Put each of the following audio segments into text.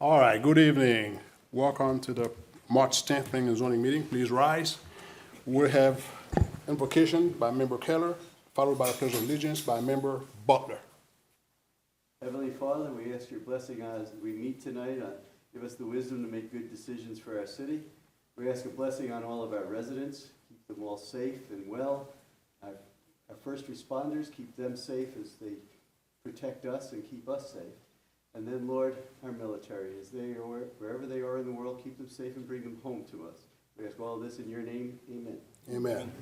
All right, good evening. Welcome to the March 10th Planning and Zoning meeting. Please rise. We have invocation by Member Keller, followed by the Pledge of Allegiance by Member Butler. Heavenly Father, we ask your blessing as we meet tonight. Give us the wisdom to make good decisions for our city. We ask a blessing on all of our residents. Keep them all safe and well. Our first responders, keep them safe as they protect us and keep us safe. And then, Lord, our military, as they are wherever they are in the world, keep them safe and bring them home to us. We ask all of this in your name. Amen. Amen.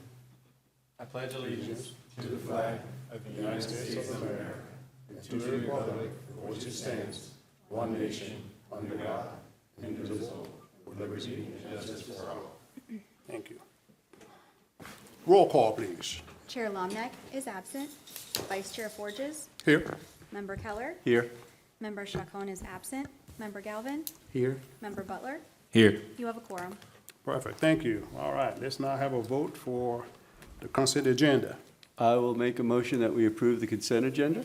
I pledge allegiance to the flag of the United States of America and to the republic for which it stands, one nation, under God, indivisible, with liberty and justice for all. Thank you. Roll call, please. Chair Lomneck is absent. Vice Chair Forges. Here. Member Keller. Here. Member Chacon is absent. Member Galvin. Here. Member Butler. Here. You have a quorum. Perfect, thank you. All right, let's now have a vote for the consent agenda. I will make a motion that we approve the consent agenda.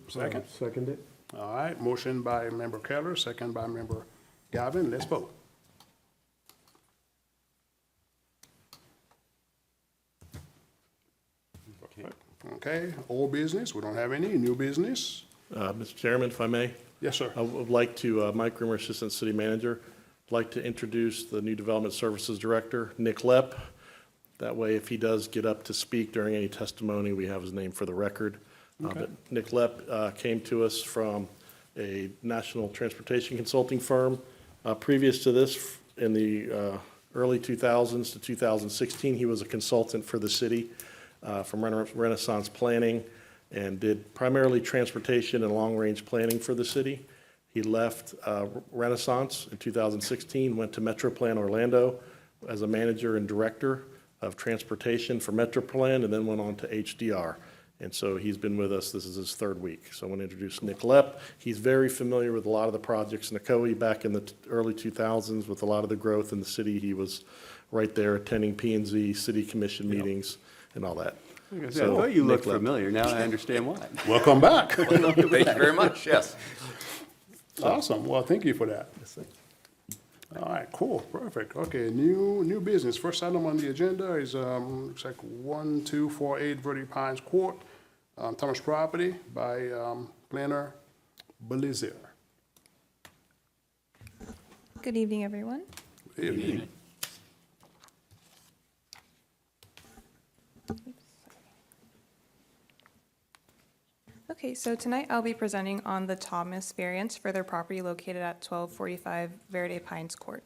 Second. Second it. All right, motion by Member Keller, second by Member Galvin. Let's vote. Okay, old business, we don't have any. New business? Mr. Chairman, if I may, Yes, sir. I would like to, Mike Rimmer, Assistant City Manager, like to introduce the new Development Services Director, Nick Lepp. That way, if he does get up to speak during any testimony, we have his name for the record. But Nick Lepp came to us from a national transportation consulting firm. Previous to this, in the early 2000s to 2016, he was a consultant for the city from Renaissance Planning and did primarily transportation and long-range planning for the city. He left Renaissance in 2016, went to Metroplan Orlando as a manager and director of transportation for Metroplan, and then went on to HDR. And so he's been with us, this is his third week. So I want to introduce Nick Lepp. He's very familiar with a lot of the projects in Ocoee back in the early 2000s with a lot of the growth in the city. He was right there attending P&Z, city commission meetings and all that. I thought you looked Nick Lepp. familiar. Now I understand why. Welcome back. Thank you very much, yes. Awesome, well, thank you for that. All right, cool, perfect. Okay, new business. First item on the agenda is, looks like 1248 Verde Pines Court, Thomas property by planner Belizer. Good evening, everyone. Good evening. Okay, so tonight I'll be presenting on the Thomas variance for their property located at 1245 Verde Pines Court.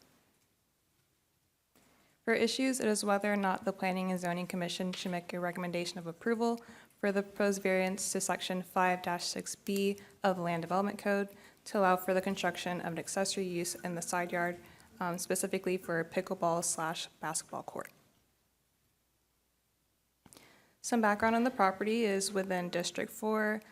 For issues, it is whether or not the Planning and Zoning Commission should make a recommendation of approval for the proposed variance to Section 5-6B of the Land Development Code to allow for the construction of an accessory use in the side yard, specifically for a pickleball/basketball court. Some background on the property is within District 4.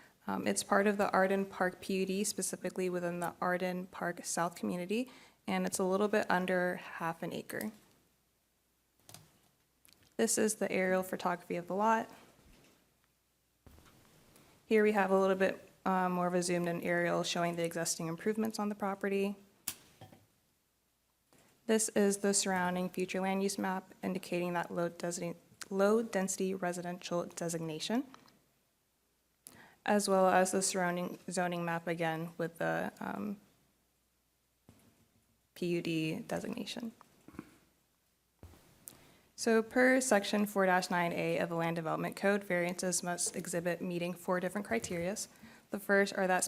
It's part of the Arden Park PUD, specifically within the Arden Park South community, and it's a little bit under half an acre. This is the aerial photography of the lot. Here we have a little bit more of a zoomed in aerial showing the existing improvements on the property. This is the surrounding future land use map indicating that low-density residential designation, as well as the surrounding zoning map again with the PUD designation. So per section 4-9A of the Land Development Code, variances must exhibit meeting 4 different criteria. The first are that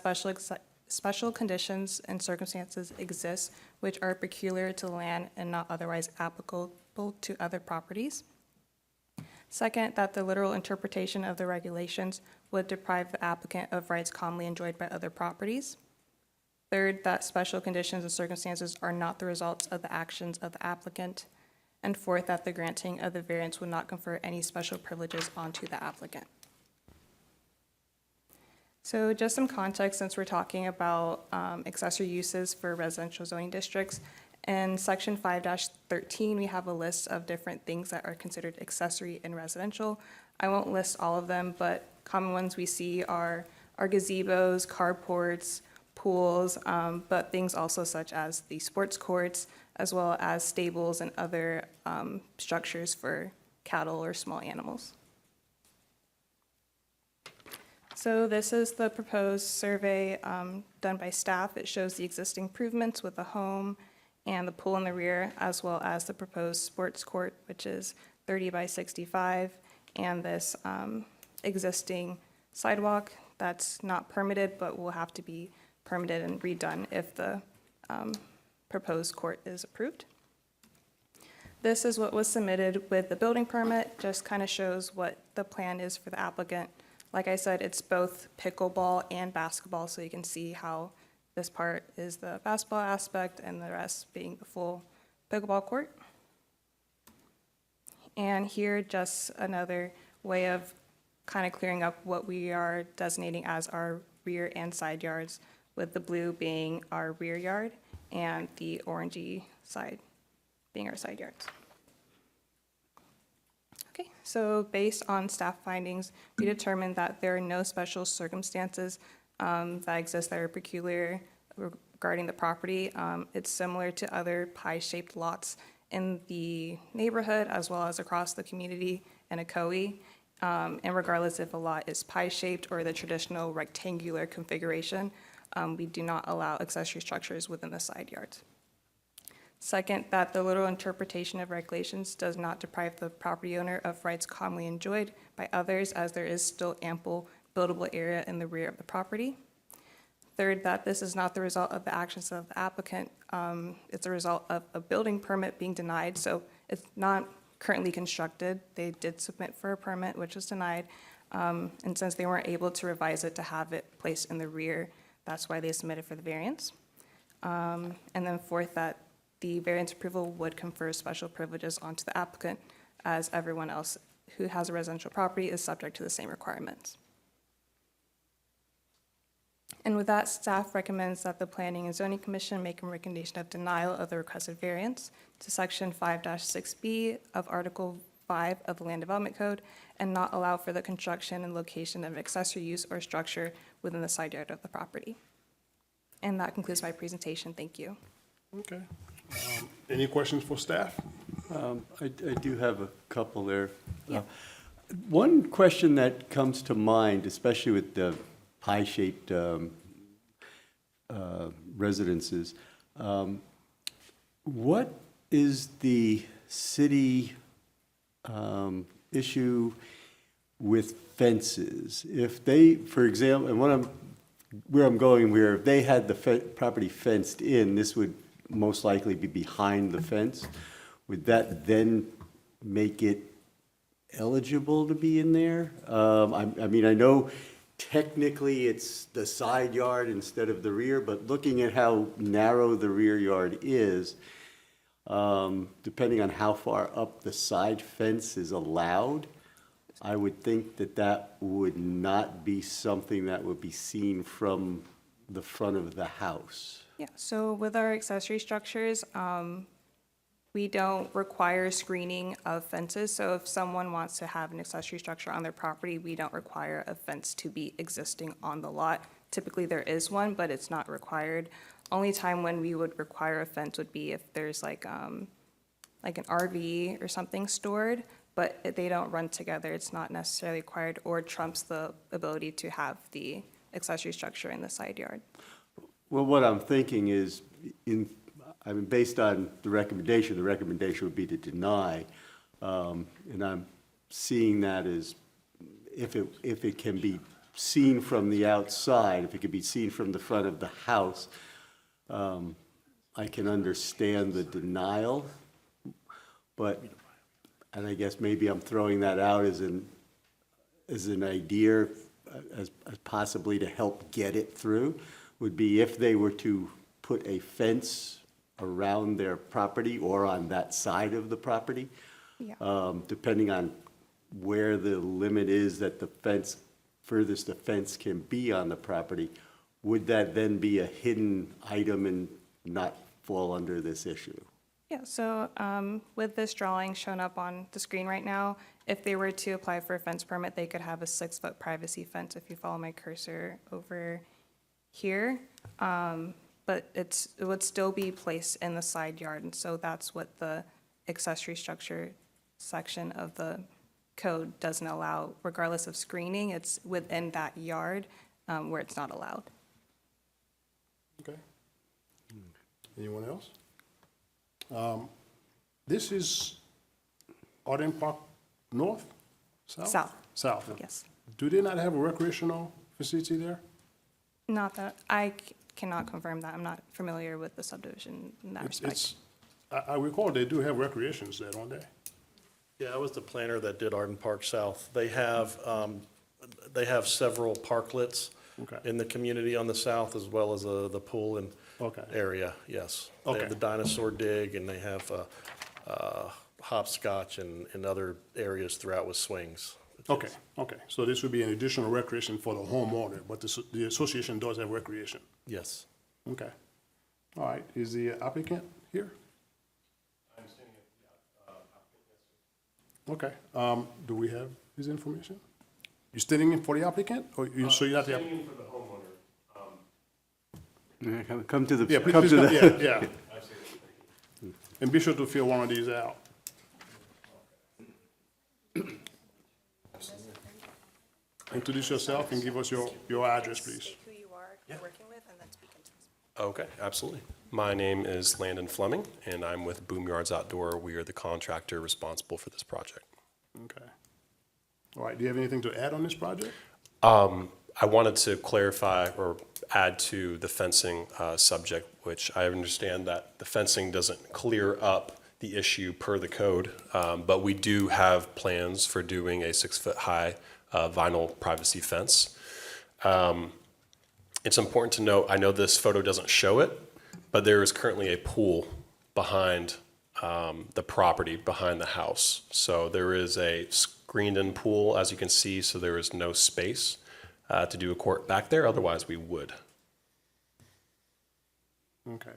special conditions and circumstances exist which are peculiar to the land and not otherwise applicable to other properties. Second, that the literal interpretation of the regulations would deprive the applicant of rights commonly enjoyed by other properties. Third, that special conditions and circumstances are not the results of the actions of the applicant. And fourth, that the granting of the variance would not confer any special privileges onto the applicant. So just some context, since we're talking about accessory uses for residential zoning districts. In section 5-13, we have a list of different things that are considered accessory in residential. I won't list all of them, but common ones we see are gazebos, carports, pools, but things also such as the sports courts, as well as stables and other structures for cattle or small animals. So this is the proposed survey done by staff. It shows the existing improvements with the home and the pool in the rear, as well as the proposed sports court, which is 30 by 65, and this existing sidewalk that's not permitted, but will have to be permitted and redone if the proposed court is approved. This is what was submitted with the building permit, just kind of shows what the plan is for the applicant. Like I said, it's both pickleball and basketball, so you can see how this part is the basketball aspect and the rest being the full pickleball court. And here, just another way of kind of clearing up what we are designating as our rear and side yards, with the blue being our rear yard and the orangey side being our side yards. Okay, so based on staff findings, we determined that there are no special circumstances that exist that are peculiar regarding the property. It's similar to other pie-shaped lots in the neighborhood as well as across the community in Ocoee. And regardless if a lot is pie-shaped or the traditional rectangular configuration, we do not allow accessory structures within the side yards. Second, that the literal interpretation of regulations does not deprive the property owner of rights commonly enjoyed by others, as there is still ample buildable area in the rear of the property. Third, that this is not the result of the actions of the applicant. It's a result of a building permit being denied, so it's not currently constructed. They did submit for a permit, which was denied, and since they weren't able to revise it to have it placed in the rear, that's why they submitted for the variance. And then fourth, that the variance approval would confer special privileges onto the applicant, as everyone else who has a residential property is subject to the same requirements. And with that, staff recommends that the Planning and Zoning Commission make a recommendation of denial of the requested variance to Section 5-6B of Article 5 of the Land Development Code, and not allow for the construction and location of an accessory use or structure within the side yard of the property. And that concludes my presentation. Thank you. Okay. Any questions for staff? I do have a couple there. One question that comes to mind, especially with the pie-shaped residences, what is the city issue with fences? If they, for example, and where I'm going, where if they had the property fenced in, this would most likely be behind the fence. Would that then make it eligible to be in there? I mean, I know technically it's the side yard instead of the rear, but looking at how narrow the rear yard is, depending on how far up the side fence is allowed, I would think that that would not be something that would be seen from the front of the house. Yeah, so with our accessory structures, we don't require screening of fences. So if someone wants to have an accessory structure on their property, we don't require a fence to be existing on the lot. Typically, there is one, but it's not required. Only time when we would require a fence would be if there's like an RV or something stored, but they don't run together. It's not necessarily required, or trumps the ability to have the accessory structure in the side yard. Well, what I'm thinking is, based on the recommendation would be to deny. And I'm seeing that as, if it can be seen from the outside, if it can be seen from the front of the house, I can understand the denial. But, and I guess maybe I'm throwing that out as an idea, as possibly to help get it through, would be if they were to put a fence around their property or on that side of the property, depending on where the limit is that the fence, furthest the fence can be on the property, would that then be a hidden item and not fall under this issue? Yeah, so with this drawing shown up on the screen right now, if they were to apply for a fence permit, they could have a 6-foot privacy fence. If you follow my cursor over here, but it would still be placed in the side yard, and so that's what the accessory structure section of the code doesn't allow, regardless of screening, it's within that yard where it's not allowed. Okay. Anyone else? This is Arden Park North? South, South. yes. Do they not have a recreational facility there? Not that, cannot confirm that, I'm not familiar with the subdivision in that respect. I recall they do have recreations there, don't they? Yeah, I was the planner that did Arden Park South. They have several parklets Okay. in the community on the south, as well as the pool and Okay. area, yes. They Okay. have the dinosaur dig, and they have hopscotch and other areas throughout with swings. Okay, okay. So this would be an additional recreation for the homeowner, but the association does have recreation. Yes. Okay. All right. Is the applicant here? Okay. Do we have his information? You standing in for the applicant, or you, so you have to have? Standing in for the homeowner. Come to the, Yeah, please, come please to come, the. yeah, yeah. And be sure to fill one of these out. Introduce yourself and give us your address, please. State who you are working with, and then speak into this. Okay, absolutely. My name is Landon Fleming, and I'm with Boom Yards Outdoor. We are the contractor responsible for this project. Okay. All right. Do you have anything to add on this project? I wanted to clarify or add to the fencing subject, which I understand that the fencing doesn't clear up the issue per the code, but we do have plans for doing a 6-foot-high vinyl privacy fence. It's important to note, I know this photo doesn't show it, but there is currently a pool behind the property, behind the house. So there is a screened-in pool, as you can see, so there is no space to do a court back there, otherwise we would. Okay.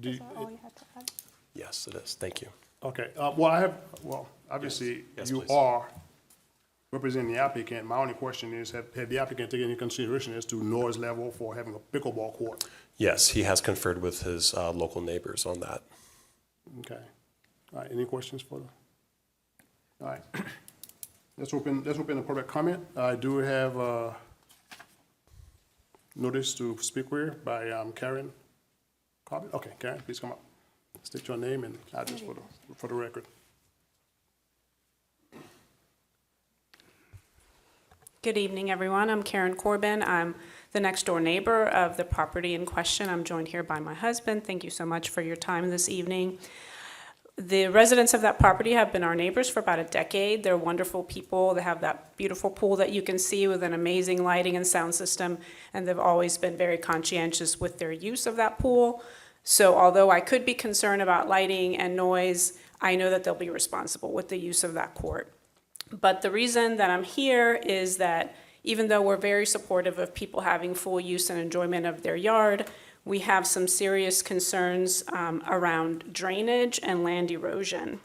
Do Is you, that all you had to add? Yes, it is. Thank you. okay, obviously, Yes, you please. are representing the applicant. My only question is, have the applicant taken into consideration as to noise level for having a pickleball court? Yes, he has conferred with his local neighbors on that. Okay. All right, any questions for the? All right. Let's open the public comment. I do have a notice to speak with by Karen Corbett. Okay, Karen, please come up. State your name and address for the record. Good evening, everyone. I'm Karen Corbin. I'm the next door neighbor of the property in question. I'm joined here by my husband. Thank you so much for your time this evening. The residents of that property have been our neighbors for about a decade. They're wonderful people. They have that beautiful pool that you can see with an amazing lighting and sound system, and they've always been very conscientious with their use of that pool. So although I could be concerned about lighting and noise, I know that they'll be responsible with the use of that court. But the reason that I'm here is that even though we're very supportive of people having full use and enjoyment of their yard, we have some serious concerns around drainage and land erosion.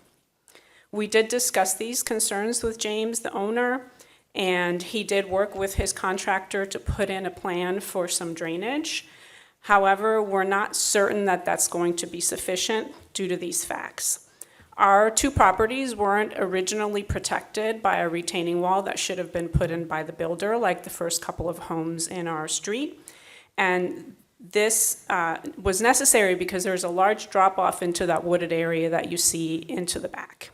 We did discuss these concerns with James, the owner, and he did work with his contractor to put in a plan for some drainage. However, we're not certain that that's going to be sufficient due to these facts. Our two properties weren't originally protected by a retaining wall that should have been put in by the builder, like the first couple of homes in our street. And this was necessary because there's a large drop-off into that wooded area that you see into the back.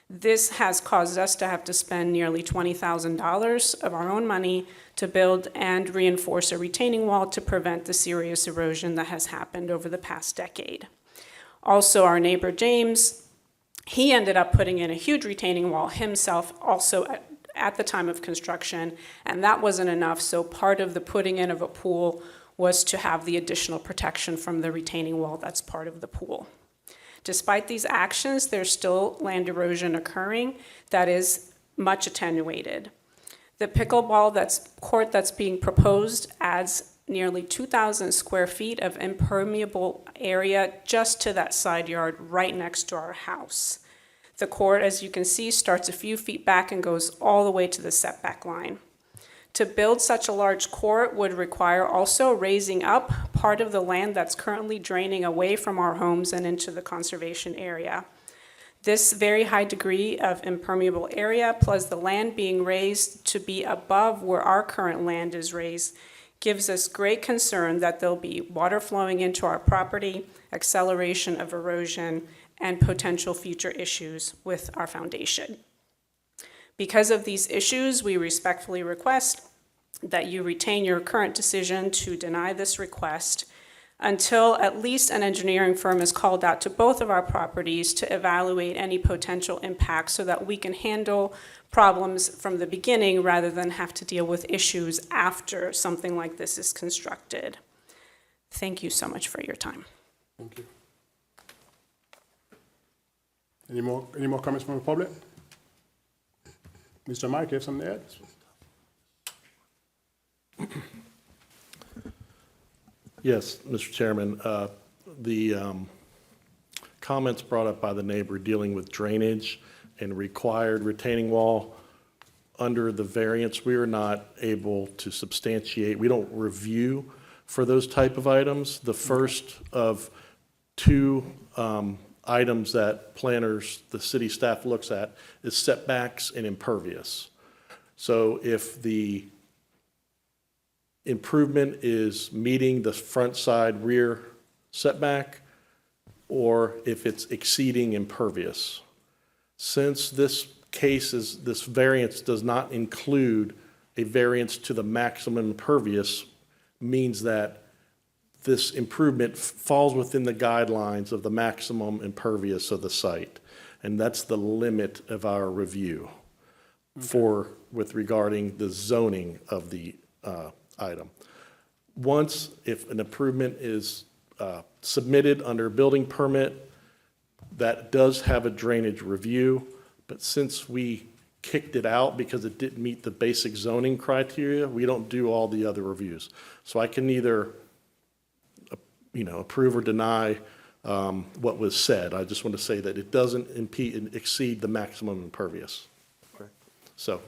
This has caused us to have to spend nearly $20,000 of our own money to build and reinforce a retaining wall to prevent the serious erosion that has happened over the past decade. Also, our neighbor James, he ended up putting in a huge retaining wall himself also at the time of construction, and that wasn't enough, so part of the putting in of a pool was to have the additional protection from the retaining wall that's part of the pool. Despite these actions, there's still land erosion occurring that is much attenuated. The pickleball court that's being proposed adds nearly 2,000 square feet of impermeable area just to that side yard right next to our house. The court, as you can see, starts a few feet back and goes all the way to the setback line. To build such a large court would require also raising up part of the land that's currently draining away from our homes and into the conservation area. This very high degree of impermeable area, plus the land being raised to be above where our current land is raised, gives us great concern that there'll be water flowing into our property, acceleration of erosion, and potential future issues with our foundation. Because of these issues, we respectfully request that you retain your current decision to deny this request until at least an engineering firm is called out to both of our properties to evaluate any potential impacts so that we can handle problems from the beginning rather than have to deal with issues after something like this is constructed. Thank you so much for your time. Thank you. Any more comments from the public? Mr. Mike, you have something to add? Yes, Mr. Chairman, the comments brought up by the neighbor dealing with drainage and required retaining wall, under the variance, we are not able to substantiate, we don't review for those type of items. The first of two items that planners, the city staff looks at is setbacks and impervious. So if the improvement is meeting the front side rear setback, or if it's exceeding impervious. Since this case is, this variance does not include a variance to the maximum impervious, means that this improvement falls within the guidelines of the maximum impervious of the site. And that's the limit of our review with regarding the zoning of the item. Once, if an improvement is submitted under a building permit, that does have a drainage review, but since we kicked it out because it didn't meet the basic zoning criteria, we don't do all the other reviews. So I can either, approve or deny what was said. I just want to say that it doesn't impede and exceed the maximum impervious. So,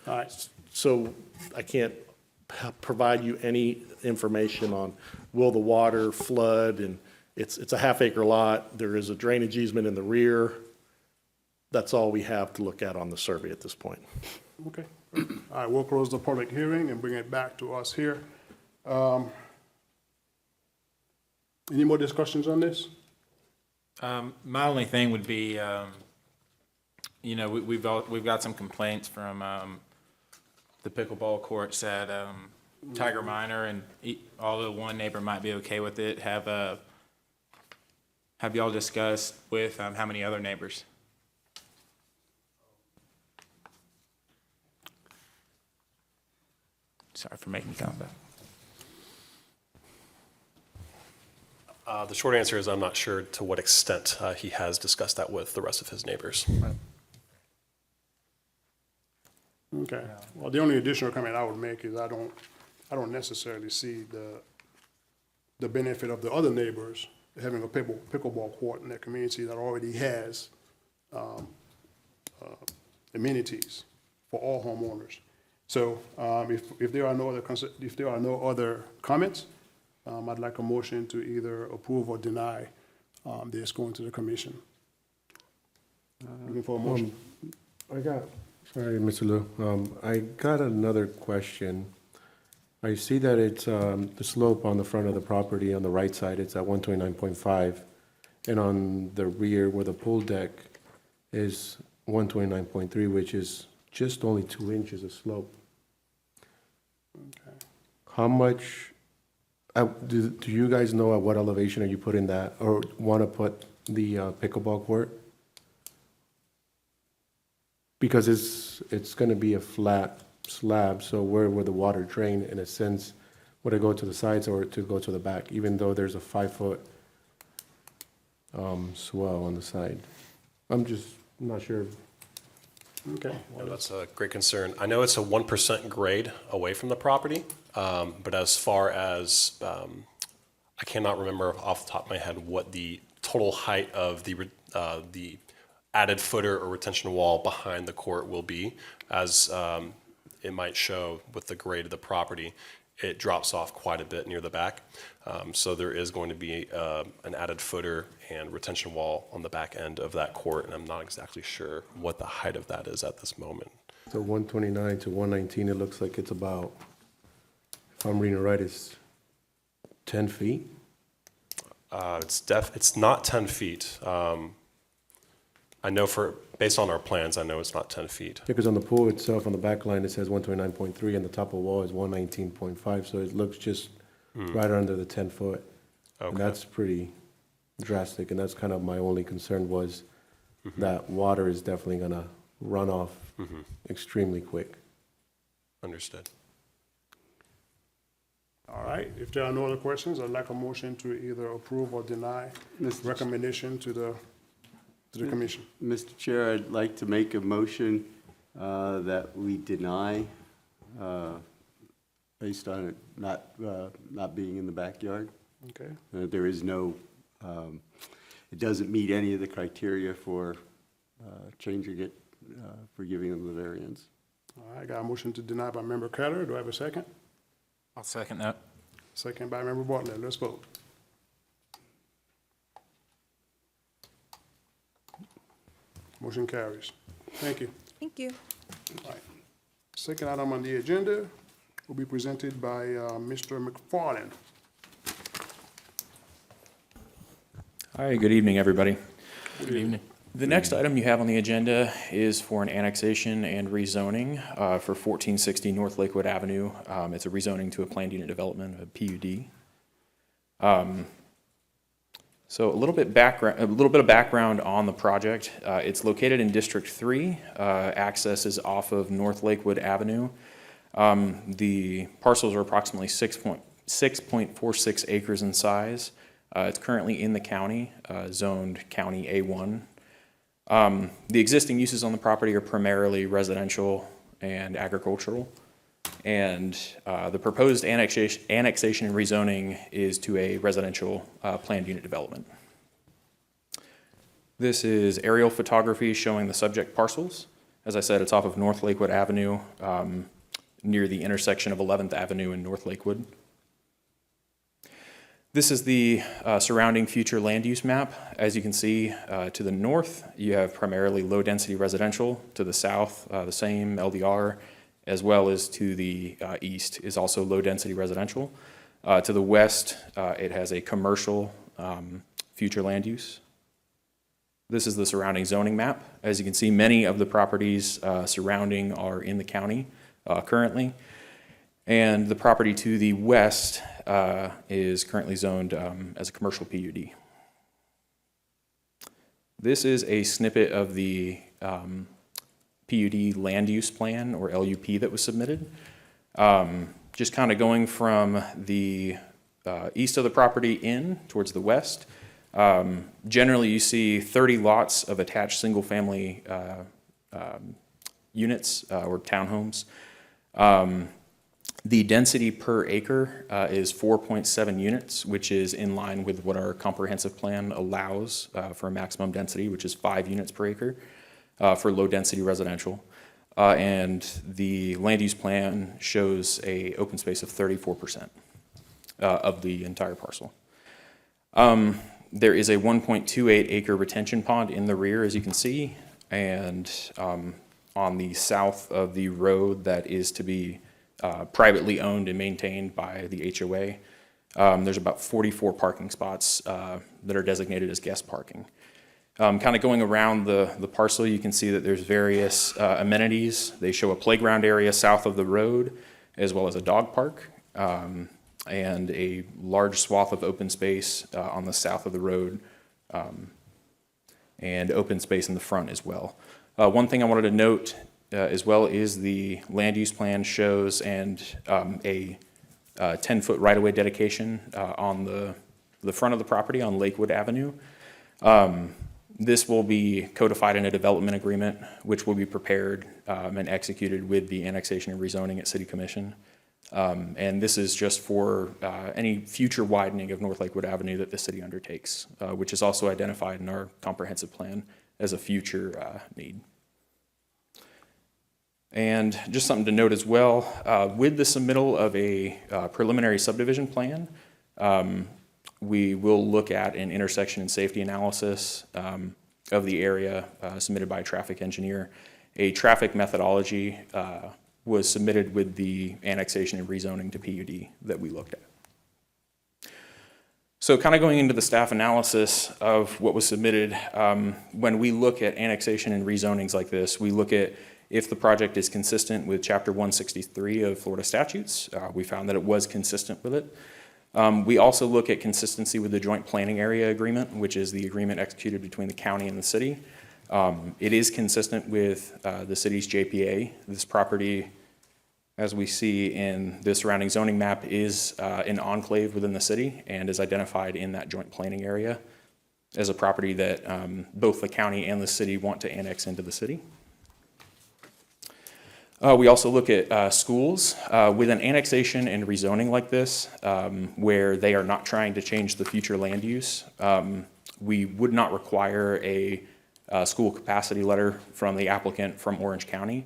All right, so I can't provide you any information on will the water flood, and it's a half-acre lot. There is a drainage easement in the rear. That's all we have to look at on the survey at this point. okay. All right, we'll close the public hearing and bring it back to us here. Any more discussions on this? My only thing would be, we've got some complaints from the pickleball courts at Tiger Minor, and although one neighbor might be okay with it, have y'all discussed with how many other neighbors? Sorry for making you count that. The short answer is I'm not sure to what extent he has discussed that with the rest of his neighbors. Okay, well, the only additional comment I would make is I don't necessarily see the benefit of the other neighbors having a pickleball court in their community that already has amenities for all homeowners. So if there are no other comments, I'd like a motion to either approve or deny this going to the commission. Looking for a motion. Sorry, Mr. Liu. I got another question. I see that it's the slope on the front of the property on the right side, it's at 129.5, and on the rear where the pool deck is 129.3, which is just only 2 inches of slope. Okay. How much, do you guys know at what elevation are you putting that, or want to put the pickleball court? Because it's going to be a flat slab, so where would the water drain in a sense? Would it go to the sides or to go to the back, even though there's a 5-foot swell on the side? I'm just not sure. Okay. Yeah, that's a great concern. I know it's a 1% grade away from the property. But as far as, I cannot remember off the top of my head what the total height of the added footer or retention wall behind the court will be. As it might show with the grade of the property, it drops off quite a bit near the back. So there is going to be an added footer and retention wall on the back end of that court, and I'm not exactly sure what the height of that is at this moment. So 129 to 119, it looks like it's about, if I'm reading it right, it's 10 feet? It's not 10 feet. I know based on our plans, I know it's not 10 feet. Because on the pool itself, on the back line, it says 129.3, and the top of the wall is 119.5, so it looks just right under the 10-foot. And Okay. that's pretty drastic, and that's kind of my only concern was that water is definitely gonna run off extremely quick. Understood. All right, if there are no other questions, I'd like a motion to either approve or deny recommendation to the commission. Mr. Chair, I'd like to make a motion that we deny, based on it not being in the backyard. Okay, There is no, it doesn't meet any of the criteria for changing it, for giving them the variance. all right, got a motion to deny by Member Keller. Do I have a second? I'll second that. Second by Member Bartlett. Let's vote. Motion carries. Thank you. Thank you. All right. Second item on the agenda will be presented by Mr. McFarland. Hi, good evening, everybody. Good evening. The next item you have on the agenda is for an annexation and rezoning for 1460 North Lakewood Avenue. It's a rezoning to a planned unit development, a PUD. So a little bit of background on the project. It's located in District 3. Access is off of North Lakewood Avenue. The parcels are approximately 6.46 acres in size. It's currently in the county, zoned County A1. The existing uses on the property are primarily residential and agricultural. And the proposed annexation and rezoning is to a residential planned unit development. This is aerial photography showing the subject parcels. As I said, it's off of North Lakewood Avenue, near the intersection of 11th Avenue and North Lakewood. This is the surrounding future land use map. As you can see, to the north, you have primarily low-density residential. To the south, the same LDR, as well as to the east is also low-density residential. To the west, it has a commercial future land use. This is the surrounding zoning map. As you can see, many of the properties surrounding are in the county currently. And the property to the west is currently zoned as a commercial PUD. This is a snippet of the PUD land use plan, or LUP, that was submitted. Just kind of going from the east of the property in towards the west. Generally, you see 30 lots of attached single-family units or townhomes. The density per acre is 4.7 units, which is in line with what our comprehensive plan allows for a maximum density, which is 5 units per acre for low-density residential. And the land use plan shows a open space of 34% of the entire parcel. There is a 1.28 acre retention pond in the rear, as you can see, and on the south of the road that is to be privately owned and maintained by the HOA. There's about 44 parking spots that are designated as guest parking. Kind of going around the parcel, you can see that there's various amenities. They show a playground area south of the road, as well as a dog park, and a large swath of open space on the south of the road, and open space in the front as well. One thing I wanted to note as well is the land use plan shows a 10-foot right-of-way dedication on the front of the property on Lakewood Avenue. This will be codified in a development agreement, which will be prepared and executed with the annexation and rezoning at City Commission. And this is just for any future widening of North Lakewood Avenue that the city undertakes, which is also identified in our comprehensive plan as a future need. And just something to note as well, with the submittal of a preliminary subdivision plan, we will look at an intersection and safety analysis of the area submitted by a traffic engineer. A traffic methodology was submitted with the annexation and rezoning to PUD that we looked at. So kind of going into the staff analysis of what was submitted, when we look at annexation and rezonings like this, we look at if the project is consistent with Chapter 163 of Florida statutes. We found that it was consistent with it. We also look at consistency with the Joint Planning Area Agreement, which is the agreement executed between the county and the city. It is consistent with the city's JPA. This property, as we see in the surrounding zoning map, is an enclave within the city and is identified in that joint planning area as a property that both the county and the city want to annex into the city. We also look at schools. With an annexation and rezoning like this, where they are not trying to change the future land use, we would not require a school capacity letter from the applicant from Orange County,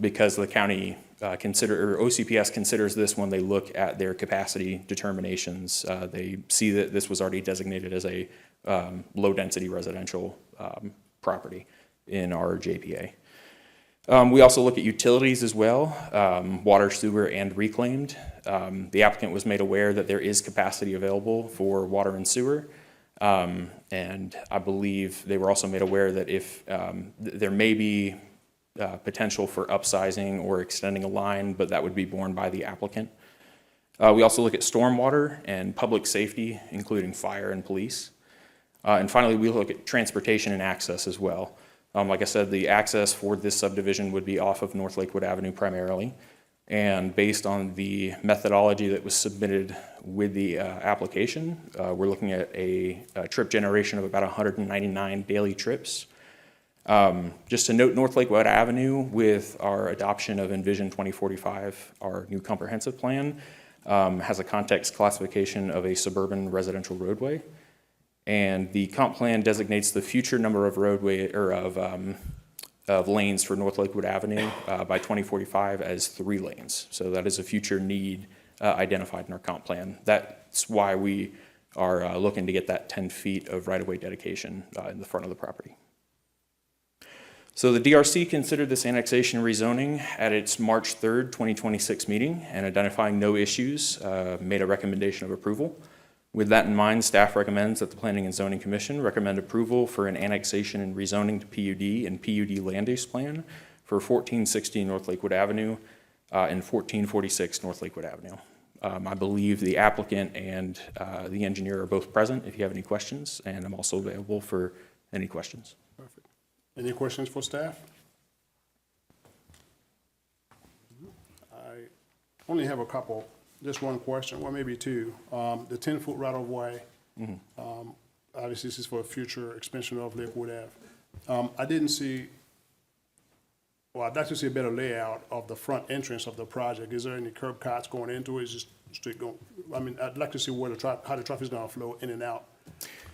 because the county or OCPS considers this when they look at their capacity determinations. They see that this was already designated as a low-density residential property in our JPA. We also look at utilities as well, water, sewer, and reclaimed. The applicant was made aware that there is capacity available for water and sewer. And I believe they were also made aware that if there may be potential for upsizing or extending a line, but that would be borne by the applicant. We also look at stormwater and public safety, including fire and police. And finally, we look at transportation and access as well. Like I said, the access for this subdivision would be off of North Lakewood Avenue primarily. And based on the methodology that was submitted with the application, we're looking at a trip generation of about 199 daily trips. Just to note, North Lakewood Avenue, with our adoption of Envision 2045, our new comprehensive plan, has a context classification of a suburban residential roadway. And the comp plan designates the future number of roadway or of lanes for North Lakewood Avenue by 2045 as 3 lanes. So that is a future need identified in our comp plan. That's why we are looking to get that 10 feet of right-of-way dedication in the front of the property. So the DRC considered this annexation rezoning at its March 3rd, 2026 meeting, and identifying no issues, made a recommendation of approval. With that in mind, staff recommends that the Planning and Zoning Commission recommend approval for an annexation and rezoning to PUD and PUD land use plan for 1460 North Lakewood Avenue and 1446 North Lakewood Avenue. I believe the applicant and the engineer are both present if you have any questions, and I'm also available for any questions. Perfect. Any questions for staff? I only have a couple. Just one question, well, maybe two. The 10-foot right-of-way, obviously this is for a future expansion of Lakewood Ave. I didn't see, well, I'd like to see a better layout of the front entrance of the project. Is there any curb cuts going into it? Is it just straight going? I mean, I'd like to see where how the traffic is going to flow in and out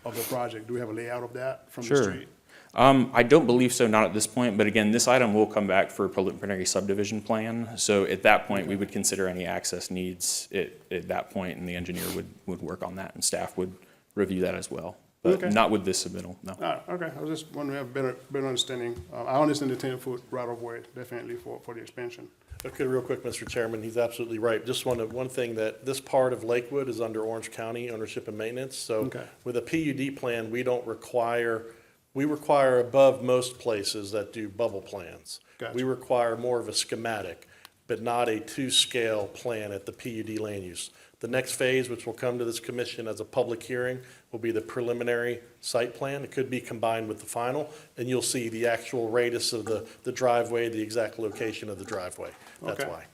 of the project. Do we have a layout of that from the street? I don't believe so, not at this point, but again, this item will come back for preliminary subdivision plan. So at that point, we would consider any access needs at that point, and the engineer would work on that, and staff would review that as well. But not with this submittal, no. Okay, I was just wanting to have a better understanding. I understand the 10-foot right-of-way, definitely for the expansion. Okay, real quick, Mr. Chairman, he's absolutely right. Just one thing, that this part of Lakewood is under Orange County ownership and maintenance. So with a PUD plan, we require above most places that do bubble plans. Gotcha. We require more of a schematic, but not a 2-scale plan at the PUD land use. The next phase, which will come to this commission as a public hearing, will be the preliminary site plan. It could be combined with the final, and you'll see the actual radius of the driveway, the exact location of the driveway. That's why.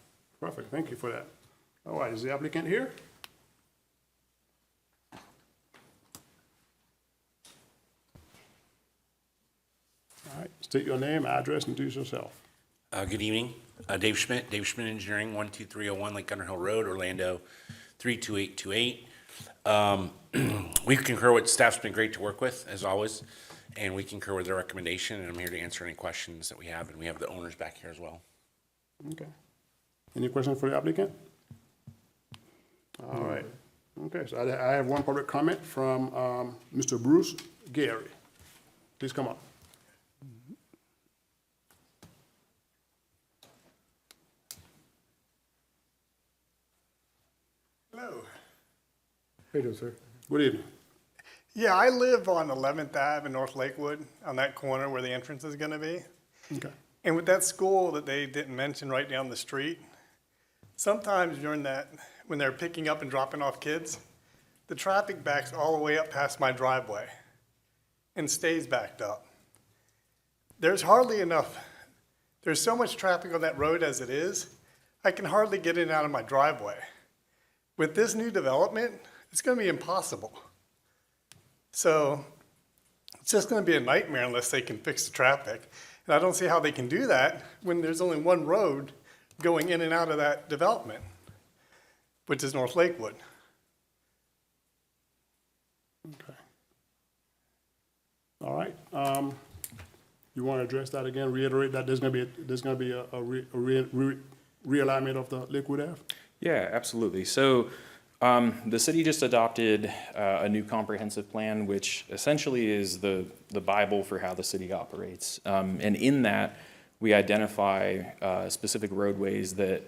Perfect, thank you for that. All right, is the applicant here? All right, state your name, address, and introduce yourself. Good evening. Dave Schmidt Engineering, 12301 Lake Gunner Hill Road, Orlando, 32828. We concur with, staff's been great to work with, as always, and we concur with their recommendation, and I'm here to answer any questions that we have, and we have the owners back here as well. Okay. Any questions for the applicant? All right. Okay, so I have one public comment from Mr. Bruce Gary. Please come up. Hello. How you doing, sir? Good evening. Yeah, I live on 11th Ave in North Lakewood, on that corner where the entrance is going to be. Okay. And with that school that they didn't mention right down the street, sometimes during that, when they're picking up and dropping off kids, the traffic backs all the way up past my driveway and stays backed up. There's hardly enough, there's so much traffic on that road as it is, I can hardly get in and out of my driveway. With this new development, it's going to be impossible. So it's just going to be a nightmare unless they can fix the traffic. And I don't see how they can do that when there's only one road going in and out of that development, which is North Lakewood. Okay. All right. You want to address that again, reiterate that there's going to be a realignment of the Lakewood Ave? Yeah, absolutely. So the city just adopted a new comprehensive plan, which essentially is the Bible for how the city operates. And in that, we identify specific roadways that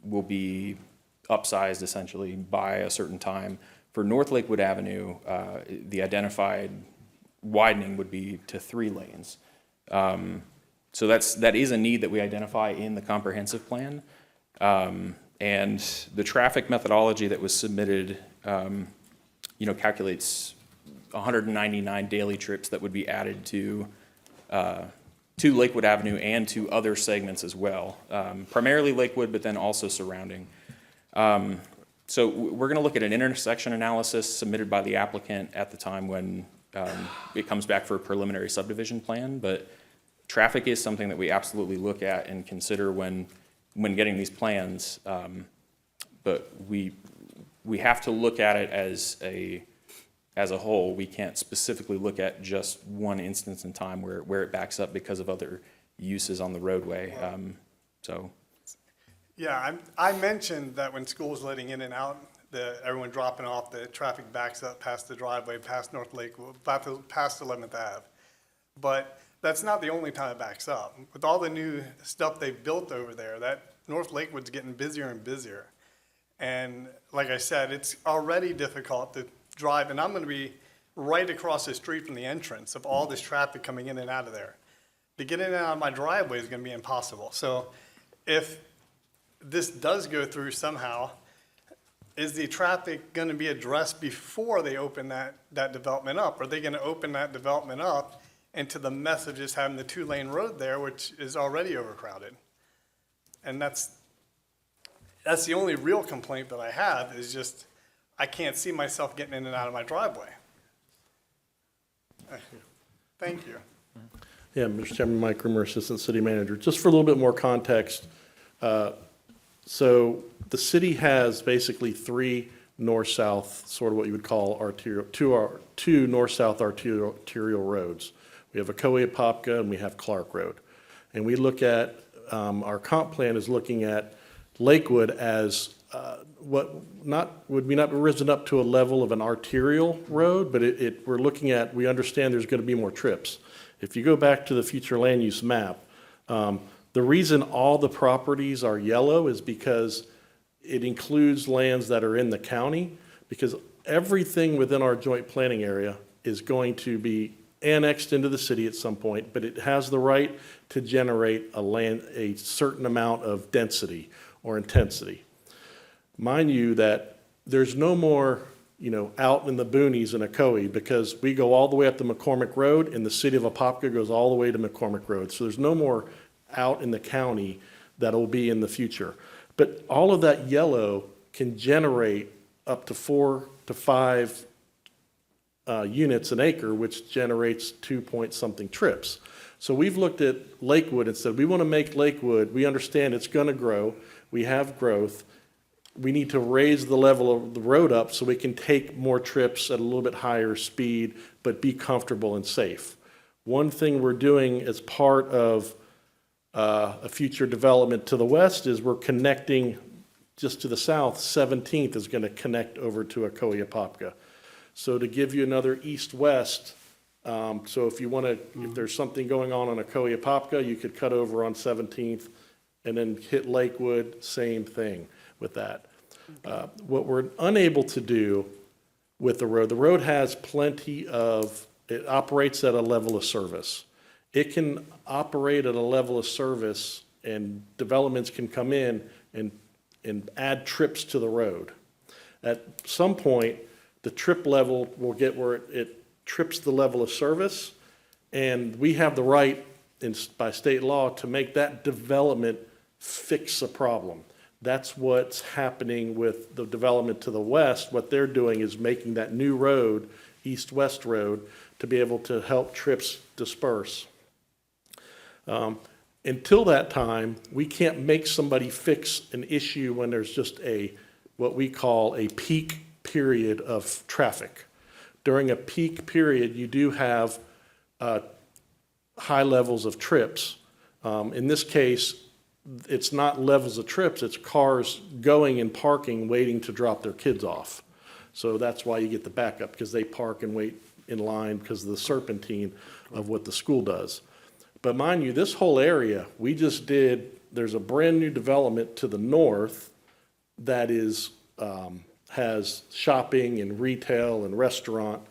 will be upsized essentially by a certain time. For North Lakewood Avenue, the identified widening would be to 3 lanes. So that is a need that we identify in the comprehensive plan. And the traffic methodology that was submitted, calculates 199 daily trips that would be added to Lakewood Avenue and to other segments as well. Primarily Lakewood, but then also surrounding. So we're going to look at an intersection analysis submitted by the applicant at the time when it comes back for a preliminary subdivision plan. But traffic is something that we absolutely look at and consider when getting these plans, but we have to look at it as a whole. We can't specifically look at just one instance in time where it backs up because of other uses on the roadway. Yeah, I mentioned that when school's letting in and out, everyone dropping off, the traffic backs up past the driveway, past North Lakewood, past 11th Ave. But that's not the only time it backs up. With all the new stuff they've built over there, that North Lakewood's getting busier and busier. And like I said, it's already difficult to drive, and I'm going to be right across the street from the entrance of all this traffic coming in and out of there. To get in and out of my driveway is going to be impossible. So if this does go through somehow, is the traffic going to be addressed before they open that development up? Are they going to open that development up into the mess of just having the 2-lane road there, which is already overcrowded? And that's the only real complaint that I have, is just I can't see myself getting in and out of my driveway. Thank you. Yeah, Mr. Chairman, Mike Rimmer, Assistant City Manager. Just for a little bit more context, so the city has basically 3 north-south, sort of what you would call arterial, two north-south arterial roads. We have Ocoee, Apopka, and we have Clark Road. And we look at, our comp plan is looking at Lakewood as would not be risen up to a level of an arterial road, but we're looking at, we understand there's going to be more trips. If you go back to the future land use map, the reason all the properties are yellow is because it includes lands that are in the county, because everything within our joint planning area is going to be annexed into the city at some point, but it has the right to generate a certain amount of density or intensity. Mind you that there's no more, out in the boonies in Ocoee, because we go all the way up to McCormick Road, and the city of Apopka goes all the way to McCormick Road. So there's no more out in the county that'll be in the future. But all of that yellow can generate up to 4 to 5 units an acre, which generates 2 point something trips. So we've looked at Lakewood and said, we want to make Lakewood, we understand it's going to grow, we have growth, we need to raise the level of the road up so we can take more trips at a little bit higher speed, but be comfortable and safe. One thing we're doing as part of a future development to the west is we're connecting just to the south. 17th is going to connect over to Ocoee. So to give you another east-west, so if you want to, if there's something going on Ocoee, you could cut over on 17th and then hit Lakewood, same thing with that. What we're unable to do with the road has plenty of, it operates at a level of service. It can operate at a level of service and developments can come in and add trips to the road. At some point, the trip level will get where it trips the level of service, and we have the right by state law to make that development fix a problem. That's what's happening with the development to the west. What they're doing is making that new road, east-west road, to be able to help trips disperse. Until that time, we can't make somebody fix an issue when there's just what we call a peak period of traffic. During a peak period, you do have high levels of trips. In this case, it's not levels of trips, it's cars going and parking, waiting to drop their kids off. So that's why you get the backup, because they park and wait in line because of the serpentine of what the school does. But mind you, this whole area, there's a brand new development to the north that has shopping and retail and restaurant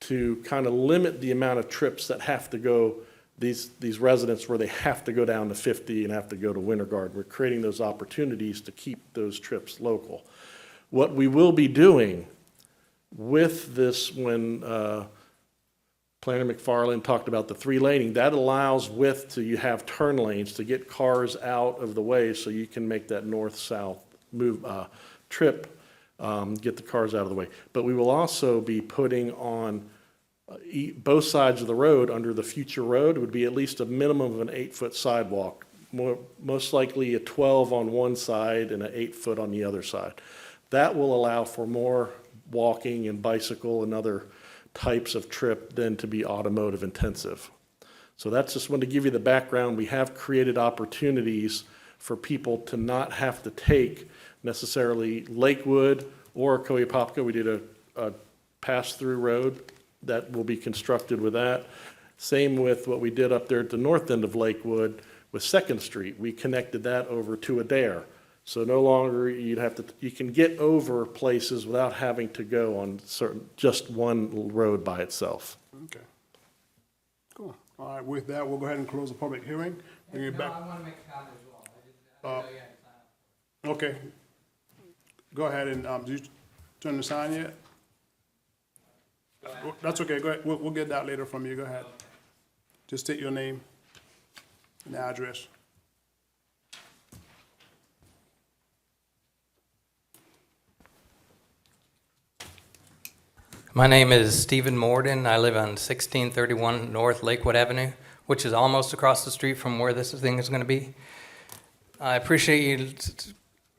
to kind of limit the amount of trips that have to go, these residents where they have to go down to 50 and have to go to Winter Garden. We're creating those opportunities to keep those trips local. What we will be doing with this, when Planner McFarland talked about the 3-laning, that allows you have turn lanes to get cars out of the way so you can make that north-south trip, get the cars out of the way. But we will also be putting on both sides of the road, under the future road, would be at least a minimum of an 8-foot sidewalk, most likely a 12 on one side and an 8-foot on the other side. That will allow for more walking and bicycle and other types of trip than to be automotive intensive. So that's just wanted to give you the background. We have created opportunities for people to not have to take necessarily Lakewood or Ocoee. We did a pass-through road that will be constructed with that. Same with what we did up there at the north end of Lakewood with 2nd Street. We connected that over to Adair. So no longer you can get over places without having to go on just one road by itself. Okay. Cool. All right, with that, we'll go ahead and close the public hearing. Bring it back. I want to make a comment as well. I didn't know you had to sign up. Okay. Go ahead and, did you turn the sign yet? That's okay, go ahead. We'll get that later from you. Go ahead. Just state your name and address. My name is Stephen Morden. I live on 1631 North Lakewood Avenue, which is almost across the street from where this thing is going to be. I appreciate you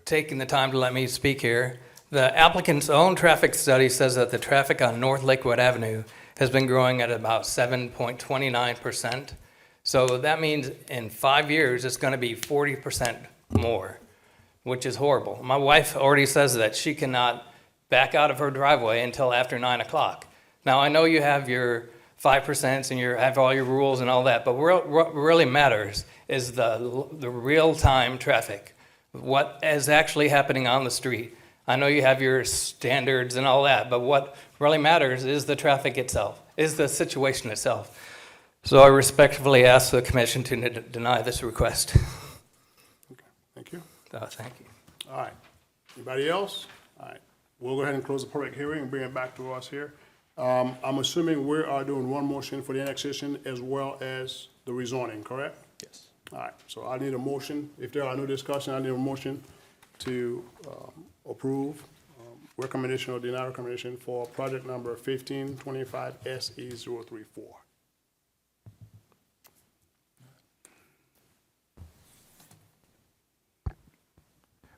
taking the time to let me speak here. The applicant's own traffic study says that the traffic on North Lakewood Avenue has been growing at about 7.29%. So that means in 5 years, it's going to be 40% more, which is horrible. My wife already says that she cannot back out of her driveway until after 9 o'clock. Now, I know you have your 5% and you have all your rules and all that, but what really matters is the real-time traffic, what is actually happening on the street. I know you have your standards and all that, but what really matters is the traffic itself, is the situation itself. So I respectfully ask the commission to deny this request. Okay, thank you. Thank you. All right. Anybody else? All right. We'll go ahead and close the public hearing and bring it back to us here. I'm assuming we are doing one motion for the annexation as well as the rezoning, correct? Yes. All right, so I need a motion. If there are no discussion, I need a motion to approve recommendation or deny recommendation for project number 1525 SE034.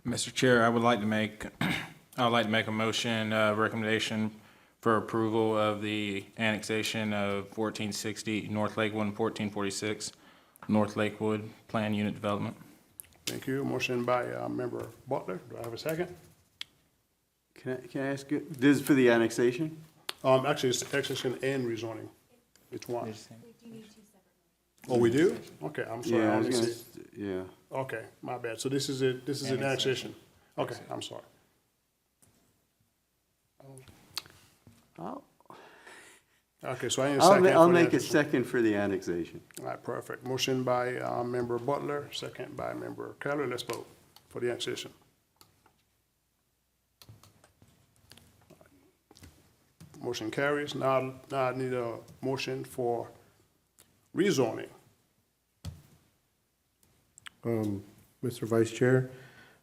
Mr. Chair, I would like to make a motion, recommendation for approval of the annexation of 1460 North Lakewood and 1446 North Lakewood Plan Unit Development. Thank you. Motion by Member Butler. Do I have a second? Can I ask you, this is for the annexation? Actually, it's annexation and rezoning. Which one? Oh, we do? Okay, I'm sorry. I Yeah, I was only gonna, see- yeah. Okay, my bad. So this is it, this is an annexation. Okay, I'm sorry. I'll Okay, so I need a second. I'll for the make a annexation. second for the annexation. All right, perfect. Motion by Member Butler, second by Member Keller. Let's vote for the annexation. Motion carries. Now I need a motion for rezoning. Mr. Vice Chair,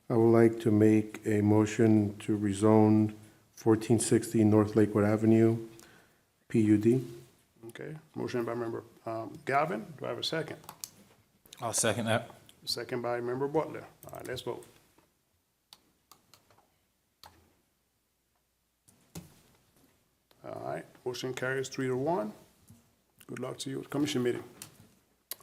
I would like to make a motion to rezone 1460 North Lakewood Avenue, PUD. Okay, motion by Member Galvin. Do I have a second? I'll second that. Second by Member Butler. All right, let's vote. All right, motion carries 3-1. Good luck to you at the commission meeting.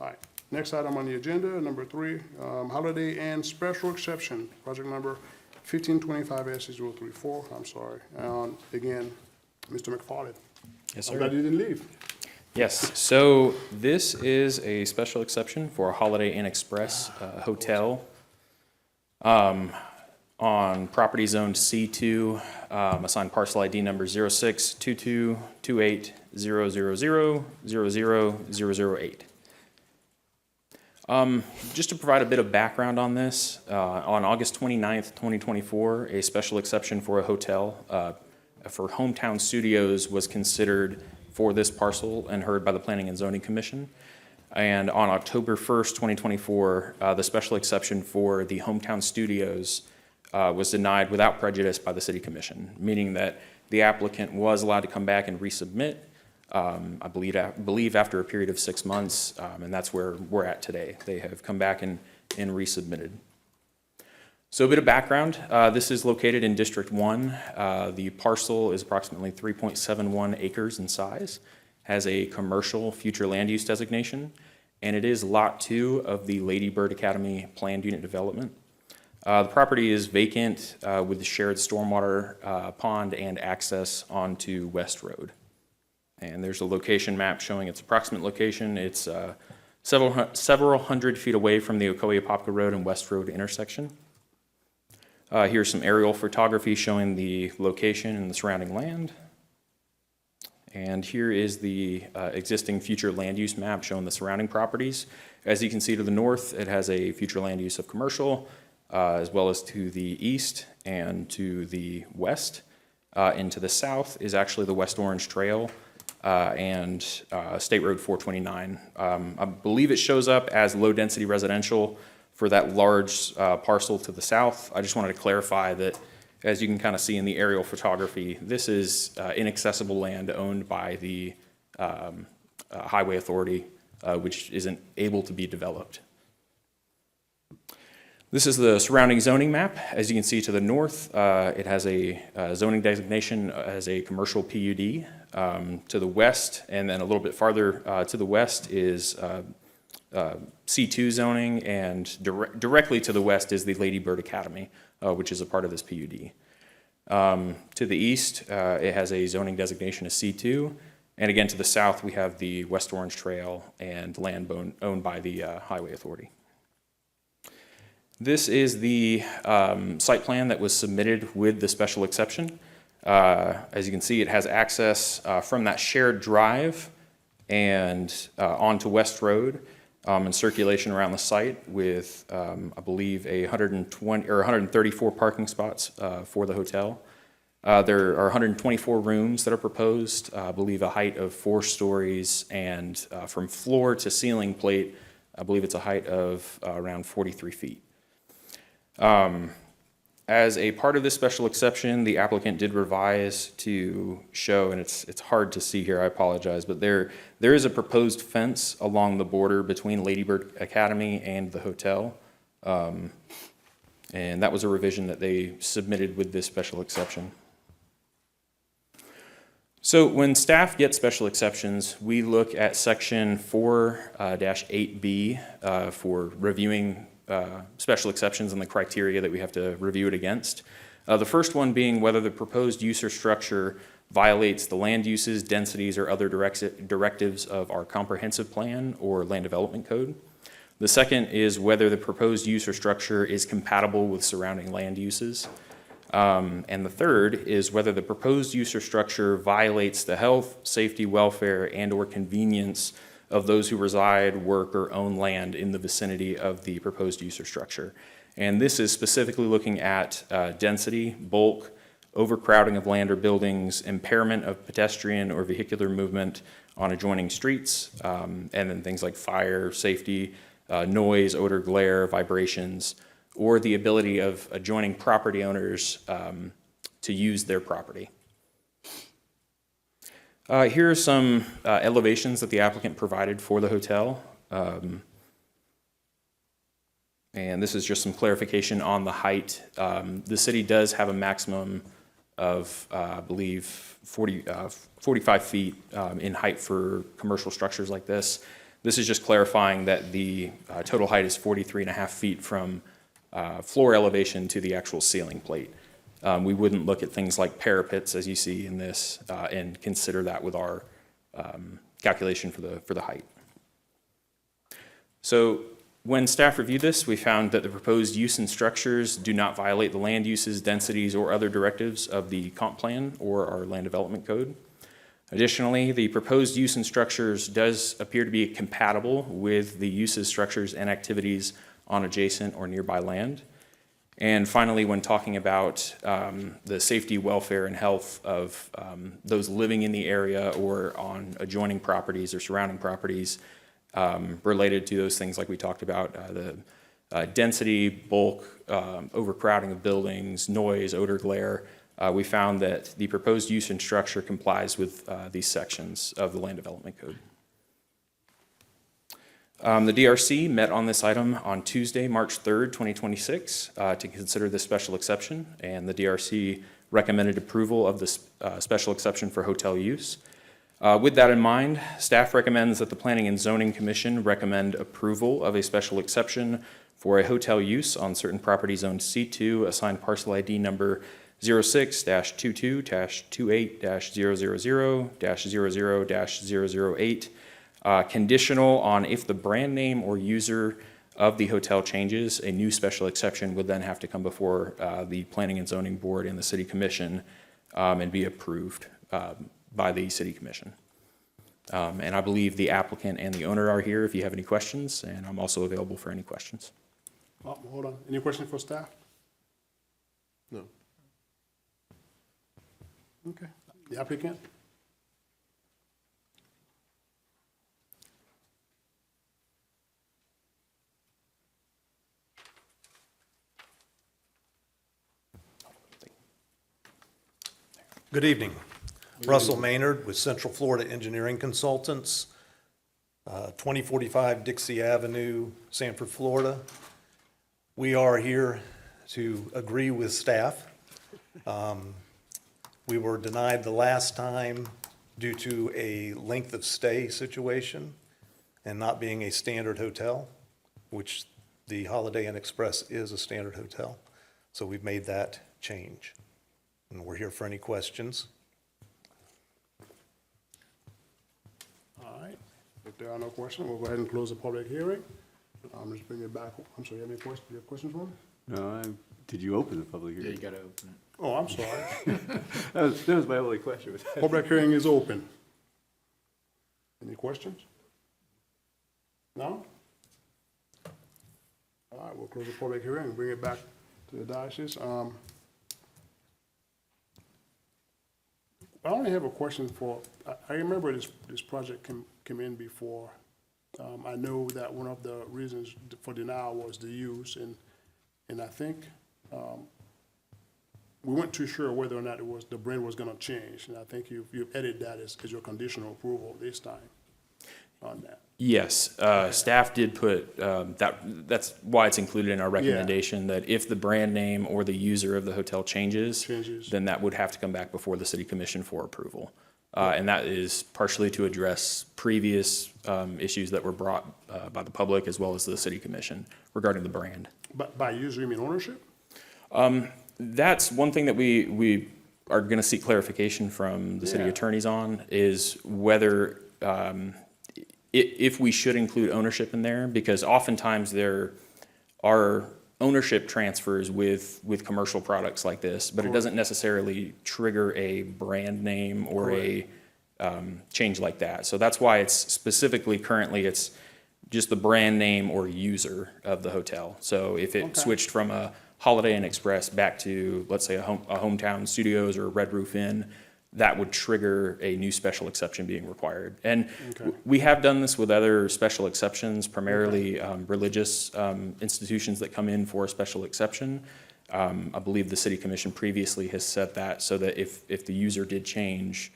All right, next item on the agenda, number 3, holiday and special exception, project number 1525S034. I'm sorry. Again, Mr. McFarland. Yes, I'm sir. glad you didn't leave. Yes, so this is a special exception for a Holiday Inn Express hotel on property zoned C2, assigned parcel ID number 06222800000008. Just to provide a bit of background on this, on August 29th, 2024, a special exception for a hotel for Hometown Studios was considered for this parcel and heard by the Planning and Zoning Commission. And on October 1st, 2024, the special exception for the Hometown Studios was denied without prejudice by the City Commission, meaning that the applicant was allowed to come back and resubmit, I believe after a period of 6 months, and that's where we're at today. They have come back and resubmitted. So a bit of background, this is located in District 1. The parcel is approximately 3.71 acres in size, has a commercial future land use designation, and it is Lot 2 of the Lady Bird Academy planned unit development. The property is vacant with the shared stormwater pond and access onto West Road. And there's a location map showing its approximate location. It's several hundred feet away from the Ocoee-Apopka Road and West Road intersection. Here's some aerial photography showing the location and the surrounding land. And here is the existing future land use map showing the surrounding properties. As you can see to the north, it has a future land use of commercial, as well as to the east and to the west. And to the south is actually the West Orange Trail and State Road 429. I believe it shows up as low-density residential for that large parcel to the south. I just wanted to clarify that, as you can kind of see in the aerial photography, this is inaccessible land owned by the Highway Authority, which isn't able to be developed. This is the surrounding zoning map. As you can see to the north, it has a zoning designation as a commercial PUD. To the west, and then a little bit farther to the west is C2 zoning, and directly to the west is the Lady Bird Academy, which is a part of this PUD. To the east, it has a zoning designation as C2, and again to the south we have the West Orange Trail and land owned by the Highway Authority. This is the site plan that was submitted with the special exception. As you can see, it has access from that shared drive and onto West Road, and circulation around the site with, I believe, 134 parking spots for the hotel. There are 124 rooms that are proposed, I believe a height of 4 stories, and from floor to ceiling plate, I believe it's a height of around 43 feet. As a part of this special exception, the applicant did revise to show, and it's hard to see here, I apologize, but there is a proposed fence along the border between Lady Bird Academy and the hotel. And And that was a revision that they submitted with this special exception. So when staff gets special exceptions, we look at section 4-8B for reviewing special exceptions and the criteria that we have to review it against. The first one being whether the proposed use or structure violates the land uses, densities, or other directives of our comprehensive plan or land development code. The second is whether the proposed use or structure is compatible with surrounding land uses. And the third is whether the proposed use or structure violates the health, safety, welfare, and/or convenience of those who reside, work, or own land in the vicinity of the proposed use or structure. And this is specifically looking at density, bulk, overcrowding of land or buildings, impairment of pedestrian or vehicular movement on adjoining streets, and then things like fire, safety, noise, odor, glare, vibrations, or the ability of adjoining property owners to use their property. Here are some elevations that the applicant provided for the hotel. And this is just some clarification on the height. The city does have a maximum of, I believe, 45 feet in height for commercial structures like this. This is just clarifying that the total height is 43.5 feet from floor elevation to the actual ceiling plate. We wouldn't look at things like parapets, as you see in this, and consider that with our calculation for the height. So when staff reviewed this, we found that the proposed use and structures do not violate the land uses, densities, or other directives of the comp plan or our land development code. Additionally, the proposed use and structures does appear to be compatible with the uses, structures, and activities on adjacent or nearby land. And finally, when talking about the safety, welfare, and health of those living in the area or on adjoining properties or surrounding properties, related to those things like we talked about, the density, bulk, overcrowding of buildings, noise, odor, glare, we found that the proposed use and structure complies with these sections of the land development code. The DRC met on this item on Tuesday, March 3rd, 2026, to consider this special exception, and the DRC recommended approval of this special exception for hotel use. With that in mind, staff recommends that the Planning and Zoning Commission recommend approval of a special exception for a hotel use on certain property zoned C2 assigned parcel ID number 06-22-28-000-00-008, conditional on if the brand name or user of the hotel changes, a new special exception would then have to come before the Planning and Zoning Board and the City Commission and be approved by the City Commission. And I believe the applicant and the owner are here if you have any questions, and I'm also available for any questions. Oh, hold on. Any questions for staff? No. Okay. The applicant? Good evening. Russell Maynard with Central Florida Engineering Consultants, 2045 Dixie Avenue, Sanford, Florida. We are here to agree with staff. We were denied the last time due to a length of stay situation and not being a standard hotel, which the Holiday Inn Express is a standard hotel. So we've made that change. And we're here for any questions. All right. If there are no questions, we'll go ahead and close the public hearing. Just bring it back. I'm sorry, you have any questions? You have questions for me? No, did you open the public hearing? Yeah, you gotta open it. Oh, I'm sorry. That was my only question. Public hearing is open. Any questions? No? All right, we'll close the public hearing and bring it back to the diocese. I only have a question for, I remember this project came in before. I know that one of the reasons for denial was the use, and I think we weren't too sure whether or not the brand was gonna change, and I think you've edited that as your conditional approval this time. on that? Yes, staff did put, that's why it's included in our recommendation, that if the brand name or the user of the hotel changes, then that would have to come back before the city commission for approval. And that is partially to address previous issues that were brought by the public as well as the city commission regarding the brand. But by user, you mean ownership? That's one thing that we are going to seek clarification from the city Yeah. attorneys on, is whether if we should include ownership in there, because oftentimes there are ownership transfers with commercial products like this, but it doesn't necessarily trigger a brand name or a change like that. So that's why it's specifically currently it's just the brand name or user of the hotel. So if it switched from a Holiday Inn Express back to, let's say, a Hometown Studios or a Red Roof Inn, that would trigger a new special exception being required. And we have done this with other special exceptions, primarily religious institutions that come in for a special exception. I believe the city commission previously has set that so that if the user did change,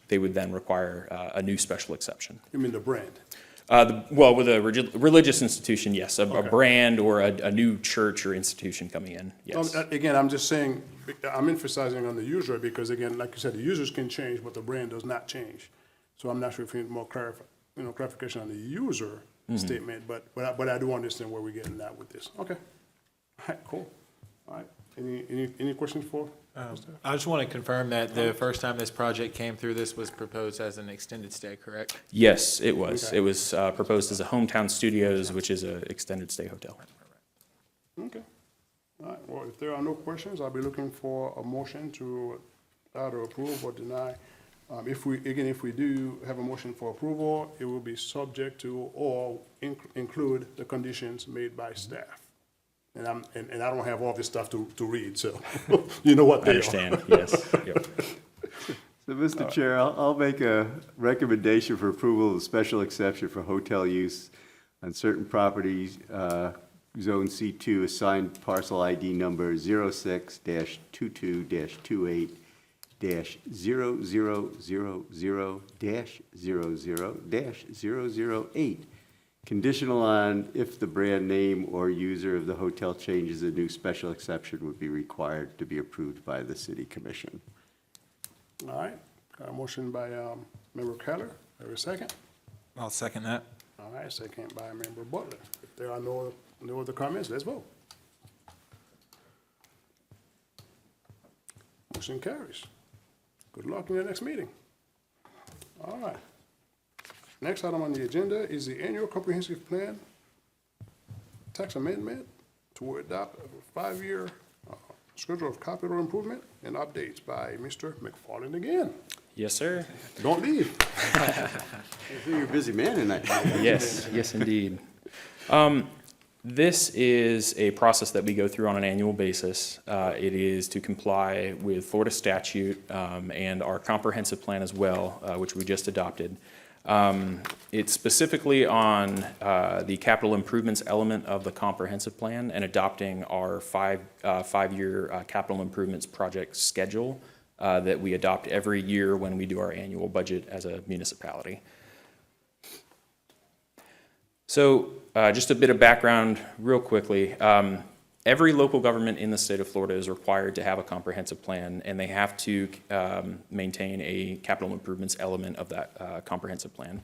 they would then require a new special exception. You mean the brand? Well, with a religious institution, yes, a brand or a new church or institution coming in, yes. Again, I'm just saying, I'm emphasizing on the user because, again, like you said, the users can change, but the brand does not change. So I'm not sure if you need more clarification on the user statement, but I do understand where we're getting at with this. Okay. All right, cool. All right. Any questions for? I just want to confirm that the first time this project came through, this was proposed as an extended stay, correct? Yes, it was. Okay. It was proposed as a Hometown Studios, which is an extended stay hotel. Okay. All right, well, if there are no questions, I'll be looking for a motion to either approve or deny. If we do have a motion for approval, it will be subject to or include the conditions made by staff. And I don't have all this stuff to read, so you know what I they are. understand, yes. Yep. So, Mr. Chair, I'll make a recommendation for approval of a special exception for hotel use on certain properties, Zone C2, assigned parcel ID number 06-22-28-0000-00-008. Conditional on if the brand name or user of the hotel changes, a new special exception would be required to be approved by the city commission. All right, got a motion by Member Keller. There a second? I'll second that. All right, second by Member Butler. If there are no other comments, let's vote. Motion carries. Good luck in your next meeting. All right. Next item on the agenda is the annual comprehensive plan tax amendment to adopt a 5-year schedule of capital improvement and updates by Mr. McFarland again. Yes, sir. Don't leave. I think you're a busy man tonight. Yes, indeed. This is a process that we go through on an annual basis. It is to comply with Florida statute and our comprehensive plan as well, which we just adopted. It's specifically on the capital improvements element of the comprehensive plan and adopting our five-year capital improvements project schedule that we adopt every year when we do our annual budget as a municipality. So just a bit of background real quickly. Every local government in the state of Florida is required to have a comprehensive plan, and they have to maintain a capital improvements element of that comprehensive plan.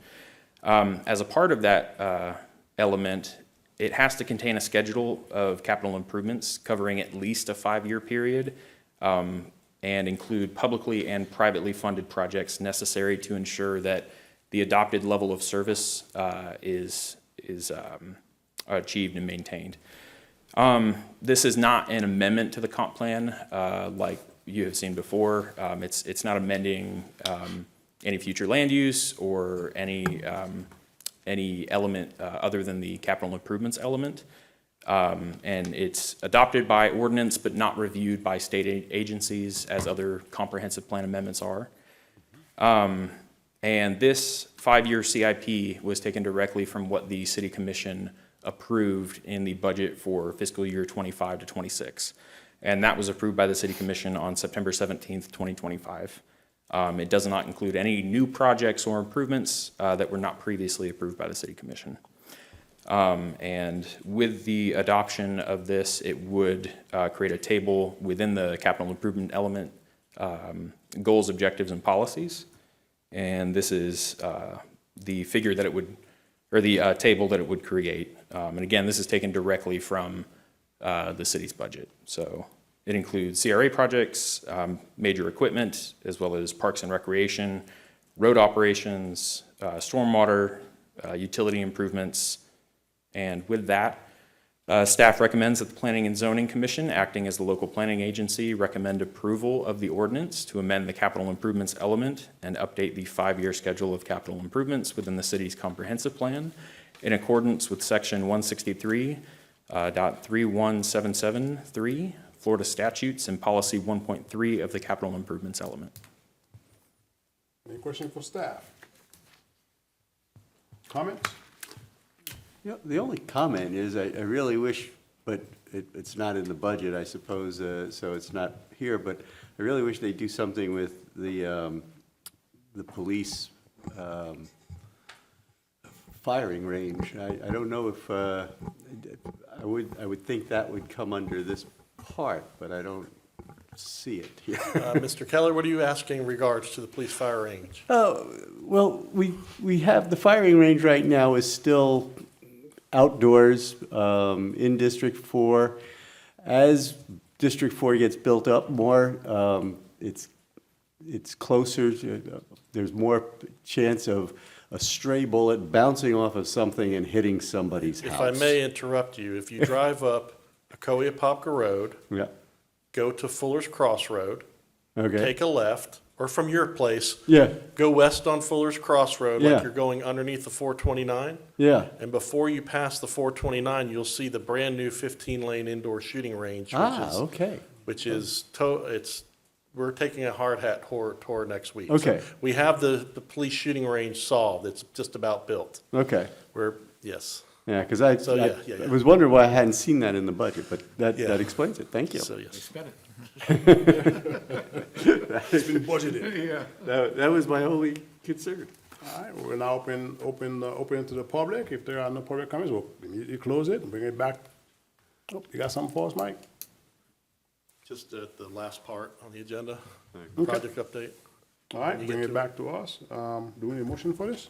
As a part of that element, it has to contain a schedule of capital improvements covering at least a 5-year period and include publicly and privately funded projects necessary to ensure that the adopted level of service is achieved and maintained. This is not an amendment to the comp plan like you have seen before. It's not amending any future land use or any element other than the capital improvements element. And it's adopted by ordinance but not reviewed by state agencies as other comprehensive plan amendments are. And this 5-year CIP was taken directly from what the City Commission approved in the budget for fiscal year 25 to 26. And that was approved by the City Commission on September 17th, 2025. It does not include any new projects or improvements that were not previously approved by the City Commission. And with the adoption of this, it would create a table within the capital improvement element, goals, objectives, and policies. And this is the figure that it would, or the table that it would create. And again, this is taken directly from the city's budget. So it includes CRA projects, major equipment, as well as parks and recreation, road operations, stormwater, utility improvements. And with that, staff recommends that the Planning and Zoning Commission, acting as the local planning agency, recommend approval of the ordinance to amend the capital improvements element and update the 5-year schedule of capital improvements within the city's comprehensive plan in accordance with section 163.31773, Florida statutes, and policy 1.3 of the capital improvements element. Any question for staff? Comments? Yeah, the only comment is I really wish, but it's not in the budget, I suppose, so it's not here, but I really wish they'd do something with the police firing range. I don't know if, I would think that would come under this part, but I don't see it here. Mr. Keller, what are you asking in regards to the police fire range? Oh, well, we have, the firing range right now is still outdoors in District 4. As District 4 gets built up more, it's closer, there's more chance of a stray bullet bouncing off of something and hitting somebody's house. If I may interrupt you, if you drive up Ocoee Road, Yeah, go to Fuller's Crossroad, okay. take a left, or from your place, Yeah, go west on Fuller's Crossroad Yeah. like you're going underneath the 429. yeah. And before you pass the 429, you'll see the brand-new 15-lane indoor shooting range, Okay. we're taking a hard hat tour next week. Okay. So we have the police shooting range solved. It's just about built. Okay. Yes. Yeah, because So, yeah. I was wondering why I hadn't seen that in the budget, but that Yeah. explains it. Thank you. So, yes. It's been budgeted. Yeah. That was my only concern. All right, we're now open to the public. If there are no public comments, we'll immediately close it and bring it back. Oh, you got something for us, Mike? Just the last part on the agenda, Okay. project update. All right, You bring get it to back to us. Do we need a motion for this?